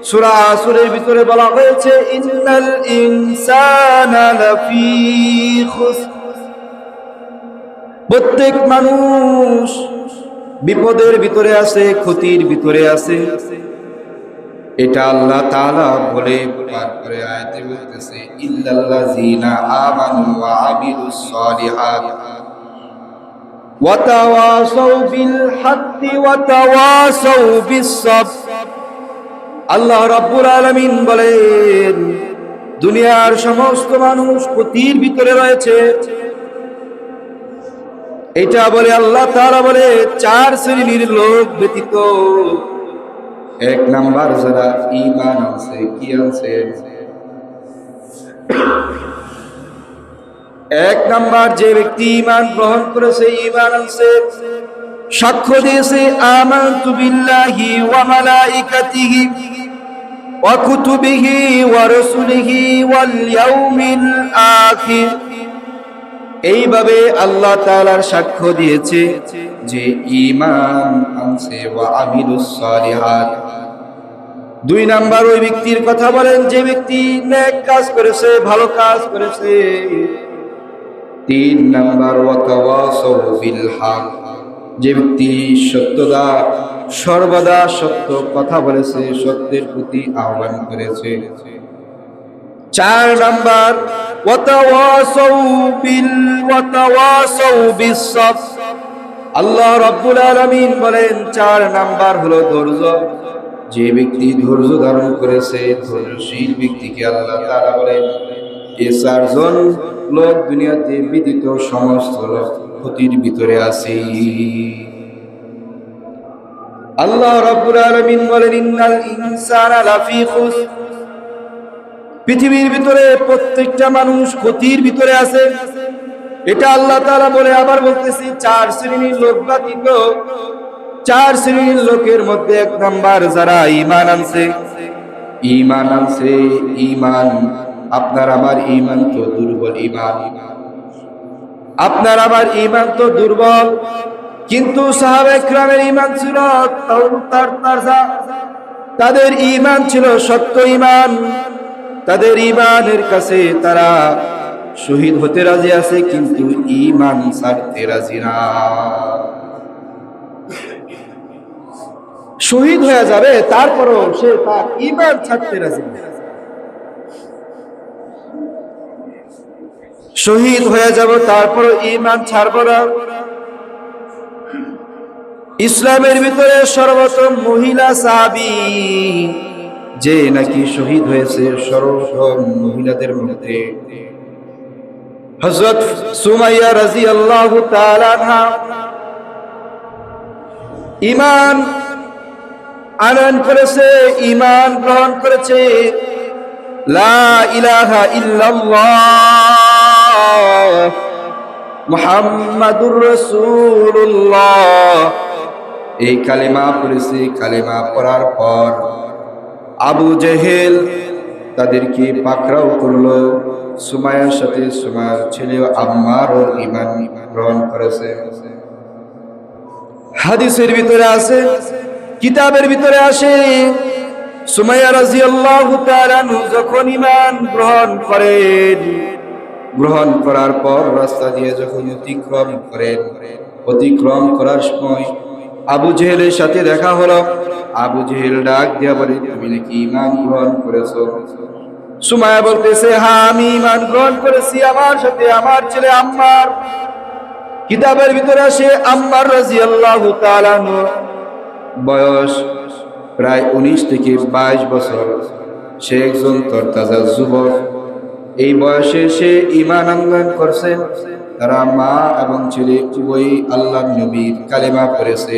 সূরা আসরের ভিতরে বলা হয়েছে ইন্নাল ইনসানা লাফি খুসর, প্রত্যেক মানুষ বিপদের ভিতরে আছে, ক্ষতির ভিতরে আছে। এটা আল্লাহ তাআলা বলে তারপরে আয়াতে বলতেছে ইল্লাল্লাযিনা আমানু ওয়া আমিলুস সালিহাত ওয়া তাওয়াসাউ বিল হাক্কি ওয়া তাওয়াসাউ বিস সাবর। আল্লাহ রাব্বুল আলামিন বলেন দুনিয়ার সমস্ত মানুষ ক্ষতির ভিতরে রয়েছে। এটা বলে আল্লাহ তাআলা বলে চার শ্রেণীর লোক ব্যতীত। এক নাম্বার যারা ঈমান আনছে, কি আনছে? এক নাম্বার যে ব্যক্তি ঈমান গ্রহণ করেছে, ঈমান আনছে, সাক্ষ্য দিয়েছে আমানতু বিল্লাহি ওয়া মালাইকাতিহি ওয়া কুতুবিহি ওয়া রাসূলিহি ওয়াল ইয়াউমিল আখির। এইভাবে আল্লাহ তাআলার সাক্ষ্য দিয়েছে যে ঈমান আনছে ওয়া আমিলুস সালিহাত। দুই নাম্বার ওই ব্যক্তির কথা বলেন যে ব্যক্তি নেক কাজ করেছে, ভালো কাজ করেছে। তিন নাম্বার ওয়া তাওয়াসাউ বিল হক, যে ব্যক্তি সর্বদা সত্য কথা বলেছে, সত্যের প্রতি আহ্বান করেছে। চার নাম্বার ওয়া তাওয়াসাউ বিস সাবর। আল্লাহ রাব্বুল আলামিন বলেন চার নাম্বার হলো ধৈর্য। যে ব্যক্তি ধৈর্য ধারণ করেছে, ধৈর্যশীল ব্যক্তিকে আল্লাহ তাআলা বলেন এই চারজন লোক দুনিয়াতে ব্যতীত সমস্ত লোক ক্ষতির ভিতরে আছে। আল্লাহ রাব্বুল আলামিন বলেন ইন্নাল ইনসানা লাফি খুসর, পৃথিবীর ভিতরে প্রত্যেকটা মানুষ ক্ষতির ভিতরে আছে। এটা আল্লাহ তাআলা বলে আবার বলতেছি চার শ্রেণীর লোক ব্যতীত। চার শ্রেণীর লোকের মধ্যে এক নাম্বার যারা ঈমান আনছে। ঈমান আনছে, ঈমান আপনার আমার ঈমান তো দুর্বল ঈমান, আপনার আমার ঈমান তো দুর্বল। কিন্তু সাহাবায়ে কেরামের ঈমান ছিল তাদের ঈমান ছিল সত্য ঈমান। তাদের ঈমানের কাছে তারা শহীদ হতে রাজি আছে, কিন্তু ঈমান ছাড়তে রাজি না। শহীদ হয়ে যাবে তারপরও সে তার ঈমান ছাড়তে রাজি না। শহীদ হয়ে যাব তারপরও ঈমান ছাড়ব না। ইসলামের ভিতরে সর্বপ্রথম মহিলা সাহাবী যে নাকি শহীদ হয়েছে, সর্বপ্রথম মহিলাদের মধ্যে হযরত সুমাইয়া রাদিয়াল্লাহু তাআলা আনহা ঈমান আনয়ন করেছে, ঈমান গ্রহণ করেছে। লা ইলাহা ইল্লাল্লাহ মুহাম্মাদুর রাসূলুল্লাহ, এই কালেমা পড়েছে। কালেমা পড়ার পর আবু জেহেল তাদেরকে পাকড়াও করলো। সুমাইয়ার সাথে সুমাইয়ার ছেলে আম্মারও ঈমান গ্রহণ করেছে। হাদিসের ভিতরে আছে, কিতাবের ভিতরে আসে, সুমাইয়া রাদিয়াল্লাহু তাআলা যখন ঈমান গ্রহণ করেন, গ্রহণ করার পর রাস্তা দিয়ে যখন অতিক্রম করার সময় আবু জেহেলের সাথে দেখা হলো। আবু জেহেল ডাক দিয়া বলে তুমি নাকি ঈমান গ্রহণ করেছো? সুমাইয়া বলতেছে হ্যাঁ আমি ঈমান গ্রহণ করেছি, আমার সাথে আমার ছেলে আম্মার। কিতাবের ভিতরে আসে আম্মার রাদিয়াল্লাহু তাআলা বয়স প্রায় 19 থেকে 22 বছর। সে একজন তরতাজা যুবক। এই বয়সে সে ঈমান আনয়ন করছে। তারা মা এবং ছেলে উভয়ই আল্লাহর নবীর কালেমা পড়েছে।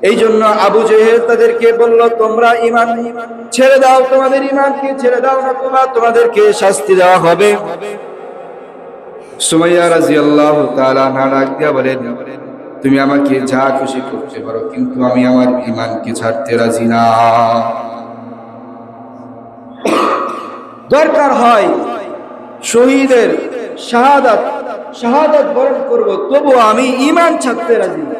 এই জন্য আবু জেহেল তাদেরকে বলল তোমরা ঈমান ছেড়ে দাও, তোমাদের ঈমানকে ছেড়ে দাও, নতুবা তোমাদেরকে শাস্তি দেওয়া হবে। সুমাইয়া রাদিয়াল্লাহু তাআলা ডাক দিয়া বলেন তুমি আমাকে যা খুশি করতে পারো, কিন্তু আমি আমার ঈমানকে ছাড়তে রাজি না। দরকার হয় শহীদের শাহাদাত বরণ করব, তবু আমি ঈমান ছাড়তে রাজি না।